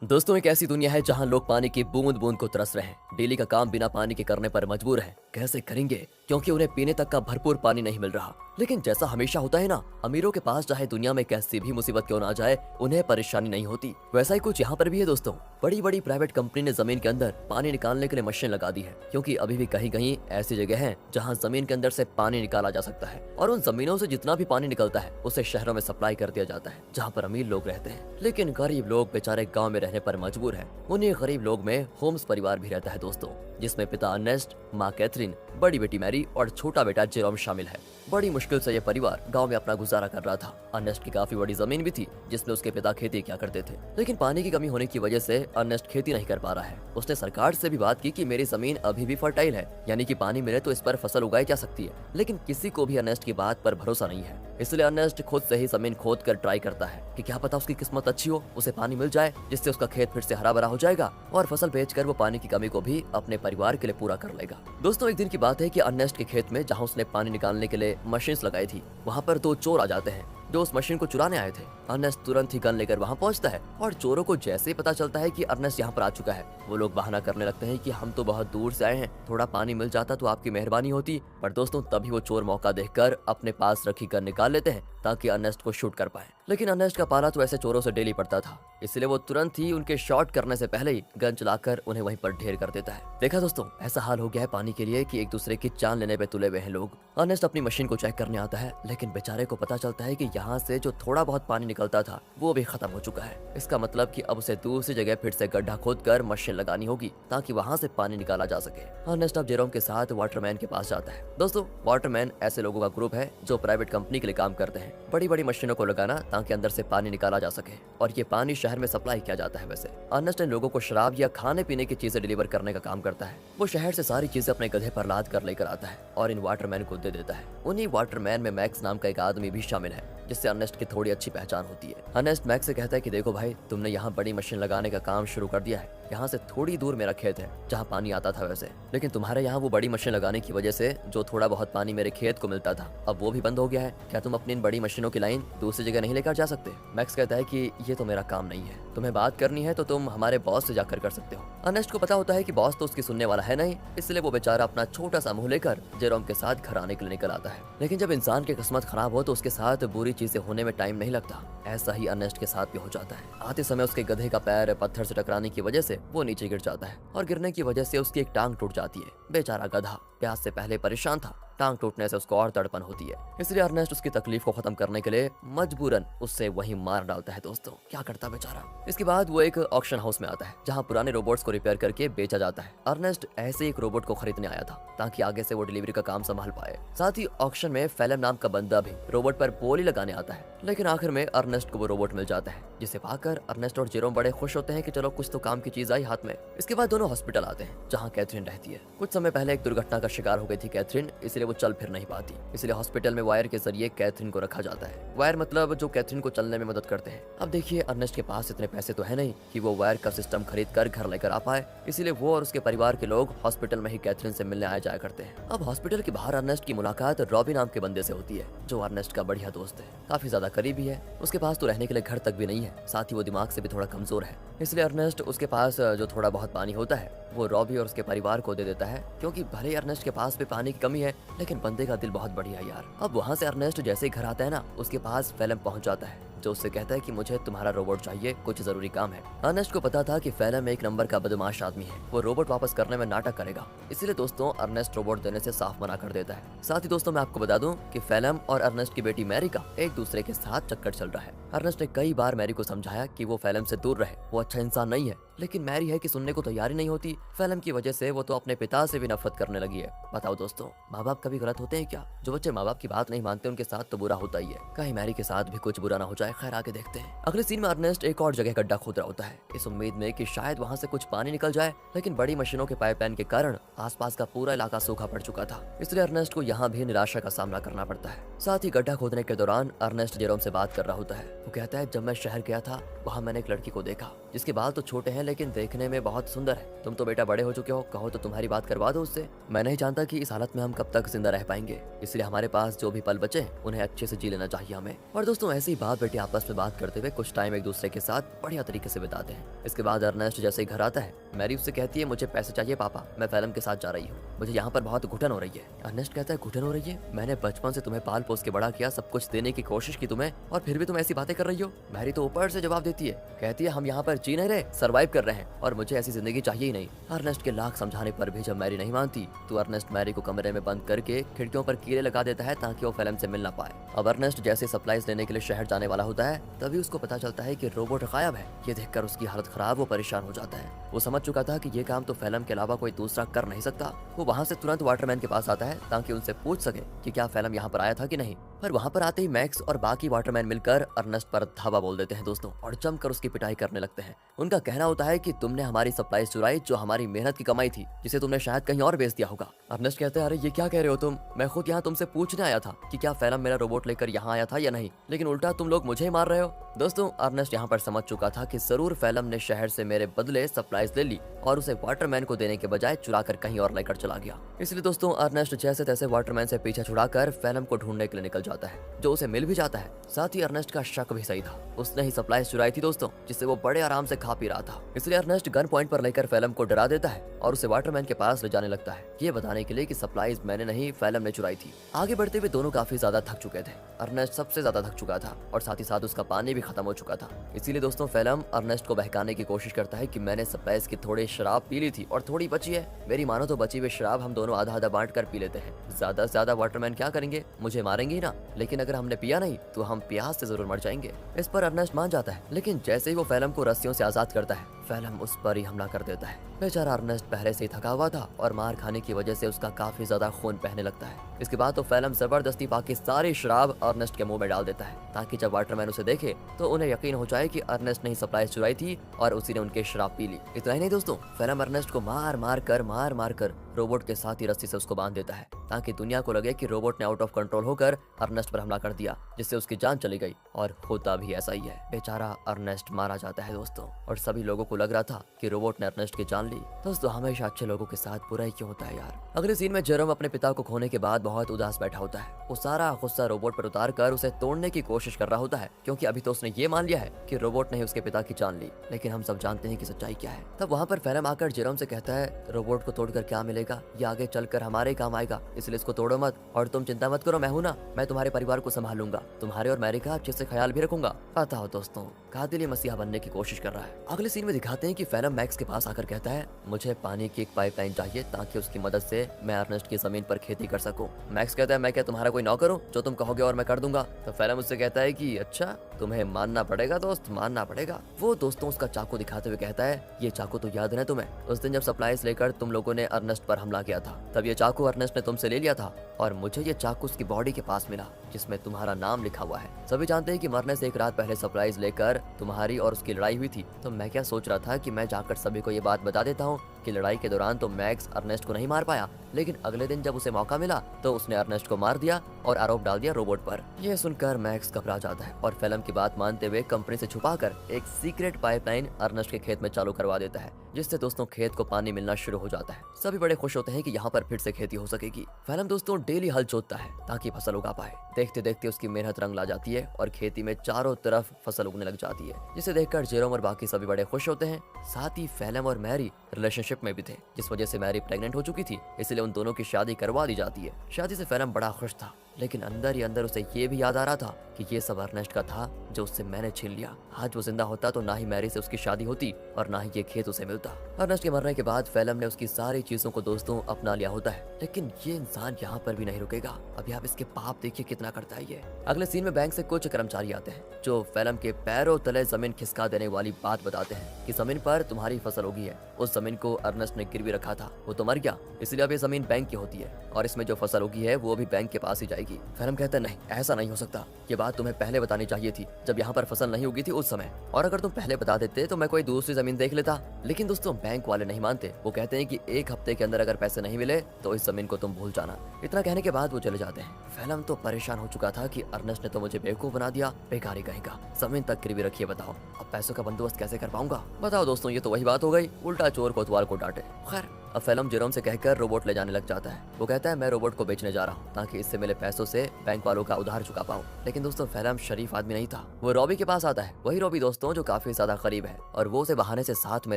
दोस्तों, एक ऐसी दुनिया है जहां लोग पानी की बूंद बूंद को तरस रहे हैं। डेली का काम बिना पानी के करने पर मजबूर हैं। कैसे करेंगे, क्योंकि उन्हें पीने तक का भरपूर पानी नहीं मिल रहा। लेकिन जैसा हमेशा होता है ना, अमीरों के पास चाहे दुनिया में कैसी भी मुसीबत क्यों ना जाए, उन्हें परेशानी नहीं होती। वैसा ही कुछ यहाँ पर भी है दोस्तों। बड़ी बड़ी प्राइवेट कंपनी ने जमीन के अंदर पानी निकालने के लिए मशीन लगा दी है, क्योंकि अभी भी कहीं कहीं ऐसी जगह है जहाँ जमीन के अंदर से पानी निकाला जा सकता है, और उन जमीनों से जितना भी पानी निकलता है उसे शहरों में सप्लाई कर दिया जाता है, जहाँ पर अमीर लोग रहते हैं। लेकिन गरीब लोग बेचारे गाँव में रहने पर मजबूर है। उन्हीं गरीब लोग में होम्स परिवार भी रहता है दोस्तों, जिसमें पिता अर्नेस्ट, माँ कैथरीन, बड़ी बेटी मैरी और छोटा बेटा जेरोम शामिल है। बड़ी मुश्किल से यह परिवार गांव में अपना गुजारा कर रहा था। अर्नेस्ट की काफी बड़ी जमीन भी थी, जिसमें उसके पिता खेती किया करते थे। लेकिन पानी की कमी होने की वजह से अर्नेस्ट खेती नहीं कर पा रहा है। उसने सरकार से भी बात की कि मेरी जमीन अभी भी फर्टाइल है, यानी कि पानी मिले तो इस पर फसल उगाई जा सकती है। लेकिन किसी को भी अर्नेस्ट की बात पर भरोसा नहीं है। इसलिए अर्नेस्ट खुद से ही जमीन खोद कर ट्राई करता है कि क्या पता उसकी किस्मत अच्छी हो, उसे पानी मिल जाए, जिससे उसका खेत फिर से हरा भरा हो जाएगा और फसल बेचकर वो पानी की कमी को भी अपने परिवार के लिए पूरा कर लेगा। दोस्तों, एक दिन की बात है कि अर्नेस्ट के खेत में जहाँ उसने पानी निकालने के लिए मशीन लगाई थी, वहाँ पर दो चोर आ जाते हैं जो उस मशीन को चुराने आए थे। अर्नेस्ट तुरंत ही गन लेकर वहाँ पहुँचता है, और चोरों को जैसे ही पता चलता है कि अर्नेस्ट यहाँ पर आ चुका है, वो लोग बहाना करने लगते हैं कि हम तो बहुत दूर से आए हैं, थोड़ा पानी मिल जाता तो आपकी मेहरबानी होती। पर दोस्तों, तभी वो चोर मौका देखकर अपने पास रखी गन निकाल लेते हैं ताकि अर्नेस्ट को शूट कर पाए। लेकिन अर्नेस्ट का पाला तो ऐसे चोरों से डेली पड़ता था, इसलिए वो तुरंत ही उनके शॉट करने से पहले ही गन चलाकर उन्हें वहीं पर ढेर कर देता है। देखा दोस्तों, ऐसा हाल हो गया है पानी के लिए कि एक दूसरे की जान लेने पे तुले हुए हैं लोग। अर्नेस्ट अपनी मशीन को चेक करने आता है, लेकिन बेचारे को पता चलता है कि यहाँ से जो थोड़ा बहुत पानी निकलता था वो भी खत्म हो चुका है। इसका मतलब कि अब उसे दूसरी जगह फिर से गड्ढा खोदकर मशीन लगानी होगी ताकि वहाँ से पानी निकाला जा सके। अर्नेस्ट अब जेरोम के साथ वाटरमैन के पास जाता है। दोस्तों, वाटरमैन ऐसे लोगों का ग्रुप है जो प्राइवेट कंपनी के लिए काम करते हैं, बड़ी बड़ी मशीनों को लगाना ताकि अंदर से पानी निकाला जा सके, और ये पानी शहर में सप्लाई किया जाता है। वैसे अर्नेस्ट इन लोगों को शराब या खाने पीने की चीजें डिलीवर करने का काम करता है। वो शहर से सारी चीजें अपने गधे पर लाद कर लेकर आता है और इन वाटरमैन को दे देता है। उन्हीं वाटरमैन में मैक्स नाम का एक आदमी भी शामिल है, जिससे अर्नेस्ट की थोड़ी अच्छी पहचान होती है। अर्नेस्ट मैक्स से कहता है कि देखो भाई, तुमने यहाँ बड़ी मशीन लगाने का काम शुरू कर दिया है। यहाँ से थोड़ी दूर मेरा खेत है जहाँ पानी आता था वैसे, लेकिन तुम्हारे यहाँ वो बड़ी मशीन लगाने की वजह से जो थोड़ा बहुत पानी मेरे खेत को मिलता था, अब वो भी बंद हो गया है। क्या तुम अपनी इन बड़ी मशीनों की लाइन दूसरी जगह नहीं लेकर जा सकते? मैक्स कहता है कि ये तो मेरा काम नहीं है, तुम्हें बात करनी है तो तुम हमारे बॉस से जाकर कर सकते हो। अर्नेस्ट को पता होता है कि बॉस तो उसकी सुनने वाला है नहीं, इसलिए वो बेचारा अपना छोटा सा मुंह लेकर जेरोम के साथ घर आने के लिए निकल आता है। लेकिन जब इंसान की किस्मत खराब हो तो उसके साथ बुरी चीजें होने में टाइम नहीं लगता। ऐसा ही अर्नेस्ट के साथ भी हो जाता है। आते समय उसके गधे का पैर पत्थर से टकराने की वजह से वो नीचे गिर जाता है, और गिरने की वजह से उसकी एक टांग टूट जाती है। बेचारा गधा प्यास से पहले परेशान था, टांग टूटने से उसको और तड़पन होती है। इसलिए अर्नेस्ट उसकी तकलीफ को खत्म करने के लिए मजबूरन उससे वहीं मार डालता है। दोस्तों, क्या करता बेचारा। इसके बाद वो एक ऑक्शन हाउस में आता है जहाँ पुराने रोबोट्स को रिपेयर करके बेचा जाता है। अर्नेस्ट ऐसे एक रोबोट को खरीदने आया था ताकि आगे से वो डिलीवरी का काम संभाल पाए। साथ ही ऑक्शन में फेलम नाम का बंदा भी रोबोट पर बोली लगाने आता है। लेकिन आखिर में अर्नेस्ट को वो रोबोट मिल जाता है, जिसे पाकर अर्नेस्ट और जेरोम बड़े खुश होते हैं कि चलो कुछ तो काम की चीज आई हाथ में। इसके बाद दोनों हॉस्पिटल आते हैं जहाँ कैथरीन रहती है। कुछ समय पहले एक दुर्घटना का शिकार हो गई थी कैथरीन, इसलिए वो चल फिर नहीं पाती। इसलिए हॉस्पिटल में वायर के जरिए कैथरीन को रखा जाता है। वायर मतलब जो कैथरीन को चलने में मदद करते हैं। अब देखिए, अर्नेस्ट के पास इतने पैसे तो है नहीं कि वो वायर का सिस्टम खरीद कर घर लेकर आ पाए, इसीलिए वो और उसके परिवार के लोग हॉस्पिटल में ही कैथरीन से मिलने आया जाया करते हैं। अब हॉस्पिटल के बाहर अर्नेस्ट की मुलाकात रॉबी नाम के बंदे से होती है, जो अर्नेस्ट का बढ़िया दोस्त है, काफी ज्यादा करीबी है। उसके पास तो रहने के लिए घर तक भी नहीं है, साथ ही वो दिमाग से भी थोड़ा कमजोर है। इसलिए अर्नेस्ट उसके पास जो थोड़ा बहुत पानी होता है वो रॉबी और उसके परिवार को दे देता है, क्योंकि भले अर्नेस्ट के पास भी पानी की कमी है, लेकिन बंदे का दिल बहुत बढ़िया है यार। अब वहाँ से अर्नेस्ट जैसे ही घर आता है ना, उसके पास फेलम पहुंच जाता है, जो उससे कहता है कि मुझे तुम्हारा रोबोट चाहिए, कुछ जरूरी काम है। अर्नेस्ट को पता था कि फेलम एक नंबर का बदमाश आदमी है, वो रोबोट वापस करने में नाटक करेगा। इसलिए दोस्तों, अर्नेस्ट रोबोट देने से साफ मना कर देता है। साथ ही दोस्तों, मैं आपको बता दूं कि फेलम और अर्नेस्ट की बेटी मैरी का एक दूसरे के साथ चक्कर चल रहा है। अर्नेस्ट ने कई बार मैरी को समझाया कि वो फेलम से दूर रहे, वो अच्छा इंसान नहीं है, लेकिन मैरी है कि सुनने को तैयारी नहीं होती। फेलम की वजह से वो तो अपने पिता से भी नफरत करने लगी है। बताओ दोस्तों, माँ बाप कभी गलत होते हैं क्या? जो बच्चे माँ बाप की बात नहीं मानते उनके साथ तो बुरा होता ही है। कहीं मैरी के साथ भी कुछ बुरा ना हो जाए। खैर, आगे देखते हैं। अगले सीन में अर्नेस्ट एक और जगह गड्ढा खोद रहा होता है, इस उम्मीद में कि शायद वहाँ से कुछ पानी निकल जाए, लेकिन बड़ी मशीनों के पाइपलाइन के कारण आसपास का पूरा इलाका सूखा पड़ चुका था। इसलिए अर्नेस्ट को यहाँ भी निराशा का सामना करना पड़ता है। साथ ही गड्ढा खोदने के दौरान अर्नेस्ट जेरोम से बात कर रहा होता है। वो कहता है, जब मैं शहर गया था वहाँ मैंने एक लड़की को देखा जिसके बाल तो छोटे हैं लेकिन देखने में बहुत सुंदर है। तुम तो बेटा बड़े हो चुके हो, कहो तो तुम्हारी बात करवा दो उससे। मैं नहीं जानता कि इस हालत में हम कब तक जिंदा रह पाएंगे, इसलिए हमारे पास जो भी पल बचे उन्हें अच्छे से जी लेना चाहिए हमें। और दोस्तों, ऐसी बात बेटी आपस में बात करते हुए कुछ टाइम एक दूसरे के साथ बढ़िया तरीके से बिताते हैं। इसके बाद अर्नेस्ट जैसे ही घर आता है, मैरी उससे कहती है मुझे पैसे चाहिए पापा, मैं फेलम के साथ जा रही हूँ, मुझे यहाँ पर बहुत घुटन हो रही है। अर्नेस्ट कहता है घुटन हो रही है? मैंने बचपन से तुम्हें पाल पोस के बड़ा किया, सब कुछ देने की कोशिश की तुम्हें, और फिर भी तुम ऐसी बातें कर रही हो। मैरी तो ऊपर से जवाब देती है, कहती है हम यहाँ पर जी नहीं रहे, सर्वाइव कर रहे हैं और मुझे ऐसी जिंदगी चाहिए ही नहीं। अर्नेस्ट के लाख समझाने पर भी जब मैरी नहीं मानती तो अर्नेस्ट मैरी को कमरे में बंद करके खिड़कियों पर कीड़े लगा देता है ताकि वो फेलम से मिल ना पाए। अब अर्नेस्ट जैसे सप्लाईज लेने के लिए शहर जाने वाला होता है तभी उसको पता चलता है कि रोबोट गायब है। ये देखकर उसकी हालत खराब, वो परेशान हो जाता है। वो समझ चुका था कि ये काम तो फेलम के अलावा कोई दूसरा कर नहीं सकता। वो वहाँ से तुरंत वाटरमैन के पास आता है ताकि उनसे पूछ सके कि क्या फेलम यहाँ पर आया था कि नहीं। पर वहाँ पर आते ही मैक्स और बाकी वाटरमैन मिलकर अर्नेस्ट पर धावा बोल देते हैं दोस्तों, और जमकर उसकी पिटाई करने लगते हैं। उनका कहना होता है कि तुमने हमारी सप्लाई चुराई, जो हमारी मेहनत की कमाई थी, जिसे तुमने शायद कहीं और बेच दिया होगा। अर्नेस्ट कहते हैं अरे ये क्या कह रहे हो तुम, मैं खुद यहाँ तुमसे पूछने आया था कि क्या फेलम मेरा रोबोट लेकर यहाँ आया था या नहीं, लेकिन उल्टा तुम लोग मुझे ही मार रहे हो। दोस्तों अर्नेस्ट यहाँ पर समझ चुका था कि जरूर फेलम ने शहर से मेरे बदले सप्लाईज ले ली और उसे वाटरमैन को देने के बजाय चुरा कर कहीं और लेकर चला गया। इसलिए दोस्तों अर्नेस्ट जैसे तैसे वाटरमैन से पीछे छुड़ाकर फेलम को ढूंढने के लिए निकल जाता है, जो उसे मिल भी जाता है। साथ ही अर्नेस्ट का शक भी सही था, उसने ही सप्लाईज चुराई थी दोस्तों, जिससे वो बड़े आराम से खा पी रहा था। इसलिए अर्नेस्ट गन पॉइंट पर लेकर फेलम को डरा देता है और उसे वाटरमैन के पास ले जाने लगता है, ये बताने के लिए कि सप्लाईज मैंने नहीं फेलम ने चुराई थी। आगे बढ़ते हुए दोनों काफी ज्यादा थक चुके थे। अर्नेस्ट सबसे ज्यादा थक चुका था और साथ ही साथ उसका पानी भी खत्म हो चुका था। इसीलिए दोस्तों फेलम अर्नेस्ट को बहकाने की कोशिश करता है कि मैंने सप्लाईज की थोड़ी शराब पी ली थी और थोड़ी बची है, मेरी मानो तो बची हुई शराब हम दोनों आधा आधा बांट कर पी लेते हैं। ज्यादा से ज्यादा वाटरमैन क्या करेंगे, मुझे मारेंगे ही ना, लेकिन अगर हमने पिया नहीं तो हम प्यास से जरूर मर जाएंगे। इस पर अर्नेस्ट मान जाता है, लेकिन जैसे ही वो फेलम को रस्सियों से आजाद करता है फेलम उस पर ही हमला कर देता है। बेचारा अर्नेस्ट पहले से ही थका हुआ था और मार खाने की वजह से उसका काफी ज्यादा खून बहने लगता है। इसके बाद तो फेलम जबरदस्ती बाकी सारी शराब अर्नेस्ट के मुंह में डाल देता है ताकि जब वाटरमैन उसे देखे तो उन्हें यकीन हो जाए कि अर्नेस्ट ने ही सप्लाई चुराई थी और उसी ने उनकी शराब पी ली। इतना ही नहीं दोस्तों, फेलम अर्नेस्ट को मार मार कर रोबोट के साथ ही रस्सी से उसको बांध देता है ताकि दुनिया को लगे कि रोबोट ने आउट ऑफ कंट्रोल होकर अर्नेस्ट पर हमला कर दिया, जिससे उसकी जान चली गई। और होता भी ऐसा ही है, बेचारा अर्नेस्ट मारा जाता है दोस्तों, और सभी लोगों को लग रहा था कि रोबोट ने अर्नेस्ट की जान ली। दोस्तों हमेशा अच्छे लोगों के साथ बुरा ही क्यों होता है यार। अगले सीन में जेरोम अपने पिता को खोने के बाद बहुत उदास बैठा होता है। वो सारा गुस्सा रोबोट पर उतार कर उसे तोड़ने की कोशिश कर रहा होता है, क्योंकि अभी तो उसने ये मान लिया है कि रोबोट ने ही उसके पिता की जान ली, लेकिन हम सब जानते हैं कि सच्चाई क्या है। तब वहाँ पर फेलम आकर जेरोम से कहता है रोबोट को तोड़कर क्या मिलेगा, ये आगे चलकर हमारे काम आएगा, इसलिए इसको तोड़ो मत, और तुम चिंता मत करो, मैं हूं ना, मैं तुम्हारे परिवार को संभालूंगा, तुम्हारे और मैरी का अच्छे से ख्याल भी रखूंगा। पता हो दोस्तों, कातिल मसीहा बनने की कोशिश कर रहा है। अगले सीन में दिखाते हैं कि फेलम मैक्स के पास आकर कहता है मुझे पानी की एक पाइपलाइन चाहिए ताकि उसकी मदद से मैं अर्नेस्ट की जमीन पर खेती कर सकूं। मैक्स कहता है मैं क्या तुम्हारा कोई नौकर हूं, जो तुम कहोगे और मैं कर दूंगा। तो फेलम उससे कहता है कि अच्छा तुम्हें मानना पड़ेगा दोस्त, मानना पड़ेगा। वो दोस्तों उसका चाकू दिखाते हुए कहता है ये चाकू तो याद है तुम्हें, उस दिन जब सप्लाईज लेकर तुम लोगों ने अर्नेस्ट पर हमला किया था, तब ये चाकू अर्नेस्ट ने तुमसे ले लिया था और मुझे ये चाकू उसकी बॉडी के पास मिला जिसमें तुम्हारा नाम लिखा हुआ है। सभी जानते हैं कि मरने से एक रात पहले सप्लाईज लेकर तुम्हारी और उसकी लड़ाई हुई थी। तो मैं क्या सोच रहा था कि मैं जाकर सभी को ये बात बता देता हूँ कि लड़ाई के दौरान तो मैक्स अर्नेस्ट को नहीं मार पाया, लेकिन अगले दिन जब उसे मौका मिला तो उसने अर्नेस्ट को मार दिया और आरोप डाल दिया रोबोट पर। यह सुनकर मैक्स घबरा जाता है और फेलम की बात मानते हुए कंपनी से छुपाकर एक सीक्रेट पाइपलाइन अर्नेस्ट के खेत में चालू करवा देता है, जिससे दोस्तों खेत को पानी मिलना शुरू हो जाता है। सभी बड़े खुश होते हैं कि यहाँ पर फिर से खेती हो सकेगी। फेलम दोस्तों डेली हल जोतता है ताकि फसल उगा पाए। देखते देखते उसकी मेहनत रंग ला जाती है और खेती में चारों तरफ फसल उगने लग जाती है, जिसे देखकर जेरोम और बाकी सभी बड़े खुश होते हैं। साथ ही फेलम और मैरी रिलेशनशिप में भी थे, जिस वजह से मैरी प्रेग्नेंट हो चुकी थी, इसलिए उन दोनों की शादी करवा दी जाती है। शादी से फेलम बड़ा खुश था, लेकिन अंदर ही अंदर उसे ये भी याद आ रहा था कि ये सब अर्नेस्ट का था जो उससे मैंने छीन लिया। आज वो जिंदा होता तो ना ही मैरी से उसकी शादी होती और ना ही ये खेत उसे मिलता। अर्नेस्ट के मरने के बाद फेलम ने उसकी सारी चीजों को दोस्तों अपना लिया होता है, लेकिन ये इंसान यहाँ पर भी नहीं रुकेगा। अभी आप इसके पाप देखिए कितना करता है ये। अगले सीन में बैंक से कुछ कर्मचारी आते हैं जो फेलम के पैरों तले जमीन खिसका देने वाली बात बताते हैं कि जमीन पर तुम्हारी फसल होगी है। उस जमीन को अर्नेस्ट ने गिरवी रखा था, वो तो मर गया, इसलिए अब ये जमीन बैंक की होती है और इसमें जो फसल होगी है वो भी बैंक के पास ही जाएगी। फेलम कहता है नहीं, ऐसा नहीं हो सकता, ये बात तुम्हें पहले बतानी चाहिए थी जब यहाँ पर फसल नहीं उगी थी उस समय, और अगर तुम पहले बता देते तो मैं कोई दूसरी जमीन देख लेता। लेकिन दोस्तों बैंक वाले नहीं मानते, वो कहते हैं कि एक हफ्ते के अंदर अगर पैसे नहीं मिले तो इस जमीन को तुम भूल जाना। इतना कहने के बाद वो चले जाते हैं। फेलम तो परेशान हो चुका था कि अर्नेस्ट ने तो मुझे बेवकूफ बना दिया, बेकारी कहेगा, जमीन तक गिरवी रखिए, बताओ अब पैसों का बंदोबस्त कैसे कर पाऊंगा। बताओ दोस्तों, ये तो वही बात हो गई, उल्टा चोर कोतवाल को डांटे। खैर अब फेलम जेरोम से कहकर रोबोट ले जाने लग जाता है। वो कहता है मैं रोबोट को बेचने जा रहा हूँ ताकि इससे मिले पैसों से बैंक वालों का उधार चुका पाऊँ। लेकिन दोस्तों फेलम शरीफ आदमी नहीं था। वो रॉबी के पास आता है, वही रॉबी दोस्तों जो काफी ज्यादा करीब है, और वो उसे बहाने से साथ में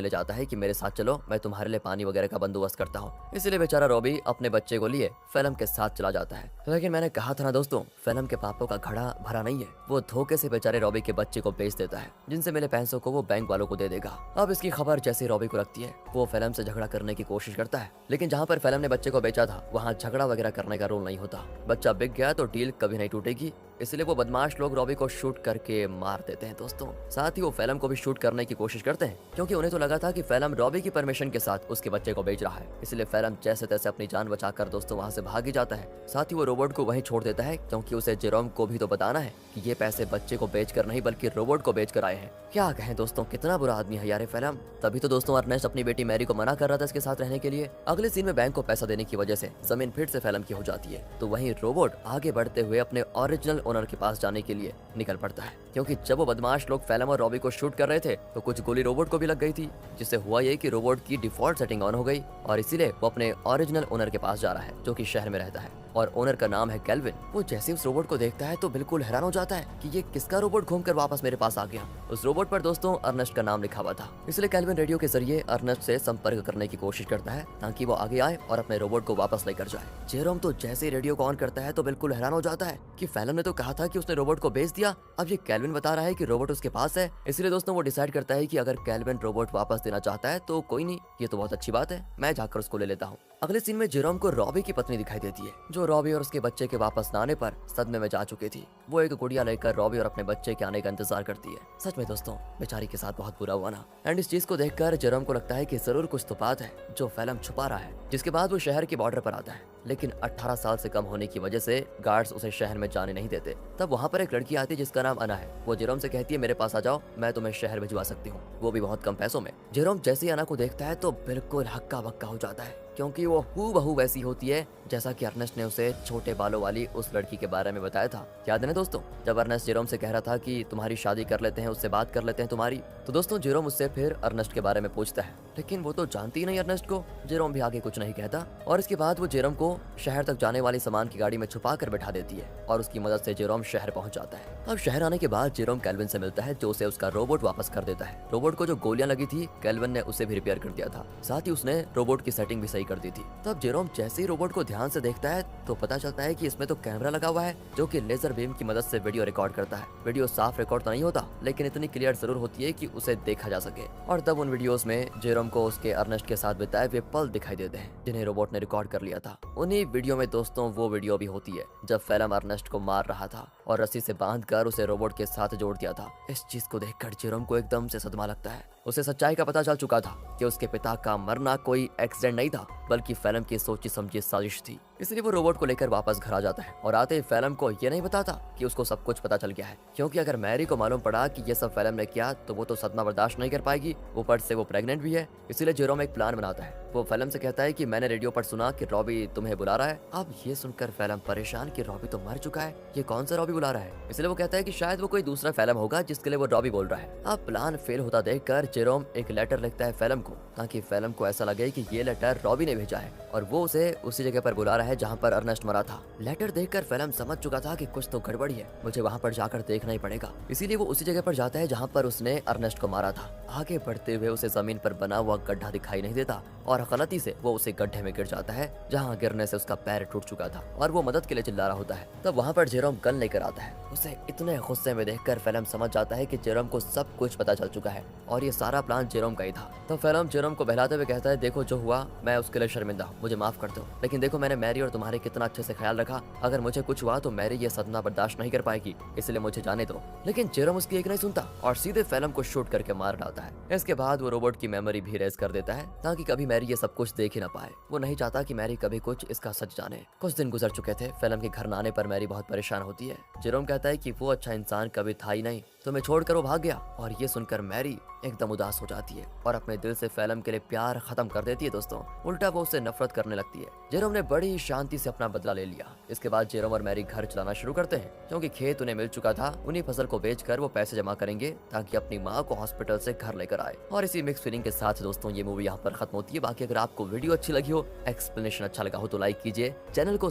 ले जाता है कि मेरे साथ चलो, मैं तुम्हारे लिए पानी वगैरह का बंदोबस्त करता हूँ। इसलिए बेचारा रॉबी अपने बच्चे को लिए फेलम के साथ चला जाता है। लेकिन मैंने कहा था ना दोस्तों, फेलम के पापों का घड़ा भरा नहीं है। वो धोखे से बेचारे रॉबी के बच्चे को बेच देता है, जिनसे मिले पैसों को वो बैंक वालों को दे देगा। अब इसकी खबर जैसे रॉबी को लगती है, वो फेलम से झगड़ा करने की कोशिश करता है। लेकिन जहाँ पर फेलम ने बच्चे को बेचा था वहाँ झगड़ा वगैरह करने का रूल नहीं होता। बच्चा बिक गया तो डील कभी नहीं टूटेगी, इसलिए वो बदमाश लोग रॉबी को शूट करके मार देते हैं दोस्तों। साथ ही वो फेलम को भी शूट करने की कोशिश करते हैं, क्योंकि उन्हें तो लगा था कि फेलम रॉबी की परमिशन के साथ उसके बच्चे को बेच रहा है। इसलिए फेलम जैसे तैसे अपनी जान बचाकर दोस्तों वहाँ से भाग ही जाता है। साथ ही वो रोबोट को वहीं छोड़ देता है, क्योंकि उसे जेरोम को भी तो बताना है कि ये पैसे बच्चे को बेचकर नहीं बल्कि रोबोट को बेचकर आए हैं। क्या कहें दोस्तों, कितना बुरा आदमी है यार फेलम। तभी तो दोस्तों अर्नेस्ट अपनी बेटी मैरी को मना कर रहा था इसके साथ रहने के लिए। अगले सीन में बैंक को पैसा देने की वजह से जमीन फिर से फेलम की हो जाती है, तो वहीं रोबोट आगे बढ़ते हुए अपने ओरिजिनल ओनर के पास जाने के लिए निकल पड़ता है। क्योंकि जब वो बदमाश लोग फेलम और रॉबी को शूट कर रहे थे तो कुछ गोली रोबोट को भी लग गई थी, जिससे हुआ ये कि रोबोट की डिफॉल्ट सेटिंग ऑन हो गई और इसीलिए वो अपने ओरिजिनल ओनर के पास जा रहा है, जो कि शहर में रहता है और ओनर का नाम है केल्विन। वो जैसे उस रोबोट को देखता है तो बिल्कुल हैरान हो जाता है कि ये किसका रोबोट घूमकर वापस मेरे पास आ गया। उस रोबोट पर दोस्तों अर्नेस्ट का नाम लिखा हुआ था, इसलिए केल्विन रेडियो के जरिए अर्नेस्ट से संपर्क करने की कोशिश करता है ताकि वो आगे आए और अपने रोबोट को वापस लेकर जाए। जेरोम तो जैसे रेडियो को ऑन करता है तो बिल्कुल हैरान हो जाता है कि फेलम ने तो कहा था कि उसने रोबोट को बेच दिया, अब ये केल्विन बता रहा है कि रोबोट उसके पास है। इसलिए दोस्तों वो डिसाइड करता है कि अगर केल्विन रोबोट वापस देना चाहता है तो कोई नहीं, ये तो बहुत अच्छी बात है, मैं जाकर उसको ले लेता हूँ। अगले सीन में जेरोम को रॉबी की पत्नी दिखाई देती है, जो रॉबी और उसके बच्चे के वापस न आने पर सदमे में जा चुकी थी। वो एक गुड़िया लेकर रॉबी और अपने बच्चे के आने का इंतजार करती है। सच में दोस्तों बेचारी के साथ बहुत बुरा हुआ ना। एंड इस चीज को देखकर जेरोम को लगता है कि जरूर कुछ तो बात है जो फेलम छुपा रहा है। जिसके बाद वो शहर के बॉर्डर पर आता है, लेकिन 18 साल से कम होने की वजह से गार्ड्स उसे शहर में जाने नहीं देते। तब वहाँ पर एक लड़की आती है जिसका नाम अना है। वो जेरोम से कहती है मेरे पास आ जाओ, मैं तुम्हें शहर भिजवा सकती हूँ, वो भी बहुत कम पैसों में। जेरोम जैसे ही अना को देखता है तो बिल्कुल हक्का बक्का हो जाता है, क्योंकि वो हूबहू वैसी होती है जैसा कि अर्नेस्ट ने उसे छोटे बालों वाली उस लड़की के बारे में बताया था। याद है ना दोस्तों, जब अर्नेस्ट जेरोम से कह रहा था कि तुम्हारी शादी कर लेते हैं, उससे बात कर लेते हैं तुम्हारी, तो दोस्तों जेरोम उससे फिर अर्नेस्ट के बारे में पूछता है, लेकिन वो तो जानती ही नहीं अर्नेस्ट को। जेरोम भी आगे कुछ नहीं कहता और इसके बाद वो जेरोम को शहर तक जाने वाली सामान की गाड़ी में छुपा कर बैठा देती है और उसकी मदद से जेरोम शहर पहुंच जाता है। अब शहर आने के बाद जेरोम केल्विन से मिलता है, जो उसे उसका रोबोट वापस कर देता है। रोबोट को जो गोलियां लगी थी केल्विन ने उसे भी रिपेयर कर दिया था, साथ ही उसने रोबोट की सेटिंग भी सही कर दी थी। तब जेरोम जैसे ही रोबोट को ध्यान से देखता है तो पता चलता है कि इसमें तो कैमरा लगा हुआ है, जो कि लेजर बीम की मदद से वीडियो रिकॉर्ड करता है। वीडियो साफ रिकॉर्ड तो नहीं होता, लेकिन इतनी क्लियर जरूर होती है कि उसे देखा जा सके। और तब उन वीडियोस में जेरोम को उसके अर्नेस्ट के साथ बिताए हुए पल दिखाई देते हैं, जिन्हें रोबोट ने रिकॉर्ड कर लिया था। उन्हीं वीडियो में दोस्तों वो वीडियो भी होती है जब फेलम अर्नेस्ट को मार रहा था और रस्सी से बांधकर उसे रोबोट के साथ जोड़ दिया था। इस चीज को देखकर जेरोम को एकदम से सदमा लगता है। उसे सच्चाई का पता चल चुका था कि उसके पिता का मरना कोई एक्सीडेंट नहीं था, बल्कि फेलम की सोची समझी साजिश थी। इसलिए वो रोबोट को लेकर वापस घर आ जाता है और आते ही फेलम को ये नहीं बताता कि उसको सब कुछ पता चल गया है, क्योंकि अगर मैरी को मालूम पड़ा कि ये सब फेलम ने किया तो वो तो सदमा बर्दाश्त नहीं कर पाएगी, ऊपर से वो प्रेग्नेंट भी है। इसलिए जेरोम एक प्लान बनाता है। वो फेलम से कहता है कि मैंने रेडियो पर सुना कि रॉबी तुम्हें बुला रहा है। अब ये सुनकर फेलम परेशान कि रॉबी तो मर चुका है, ये कौन सा रॉबी बुला रहा है। इसलिए वो कहता है कि शायद वो कोई दूसरा फेलम होगा जिसके लिए वो रॉबी बोल रहा है। अब प्लान फेल होता देखकर जेरोम एक लेटर लिखता है फेलम को, ताकि फेलम को ऐसा लगे कि ये लेटर रॉबी ने भेजा है और वो उसे उसी जगह पर बुला रहा है जहाँ पर अर्नेस्ट मरा था। लेटर देखकर फेलम समझ चुका था कि कुछ तो गड़बड़ी है, मुझे वहाँ पर जाकर देखना ही पड़ेगा। इसीलिए वो उसी जगह पर जाता है जहाँ पर उसने अर्नेस्ट को मारा था। आगे बढ़ते हुए उसे जमीन पर बना हुआ गड्ढा दिखाई नहीं देता और गलती से वो उसे गड्ढे में गिर जाता है, जहाँ गिरने से उसका पैर टूट चुका था और वो मदद के लिए चिल्ला रहा होता है। तब वहाँ पर जेरोम गन लेकर आता है। उसे इतने गुस्से में देखकर फेलम समझ जाता है कि जेरोम को सब कुछ पता चल चुका है और ये सारा प्लान जेरोम का ही था। तो फेलम जेरोम को बहलाते हुए कहता है, देखो जो हुआ मैं उसके लिए शर्मिंदा हूँ, मुझे माफ कर दो, लेकिन देखो मैंने मैरी और तुम्हारे कितना अच्छे से ख्याल रखा, अगर मुझे कुछ हुआ तो मैरी ये सदमा बर्दाश्त नहीं कर पाएगी, इसलिए मुझे जाने दो। लेकिन जेरोम उसकी एक नहीं सुनता और सीधे फेलम को शूट करके मार डालता है। इसके बाद वो रोबोट की मेमोरी भी रेज कर देता है ताकि कभी मैरी ये सब कुछ देख ही ना पाए। वो नहीं चाहता कि मैरी कभी कुछ इसका सच जाने। कुछ दिन गुजर चुके थे। फेलम के घर न आने पर मैरी बहुत परेशान होती है। जेरोम कहता है कि वो अच्छा इंसान कभी था ही नहीं, तुम्हें छोड़कर वो भाग गया। और ये सुनकर मैरी एकदम उदास हो जाती है और अपने दिल से फेलम के लिए प्यार खत्म कर देती है। दोस्तों उल्टा वो उससे नफरत करने लगती है। जेरोम ने बड़ी शांति से अपना बदला ले लिया। इसके बाद जेरोम और मैरी घर चलाना शुरू करते हैं, क्योंकि खेत उन्हें मिल चुका था। उन्हीं फसल को बेचकर वो पैसे जमा करेंगे ताकि अपनी माँ को हॉस्पिटल से घर लेकर आए। और इसी मिक्स फीलिंग के साथ दोस्तों ये मूवी यहाँ पर खत्म होती है। बाकी बाकी अगर आपको वीडियो अच्छी लगी हो, एक्सप्लेनेशन अच्छा लगा हो तो लाइक कीजिए, चैनल को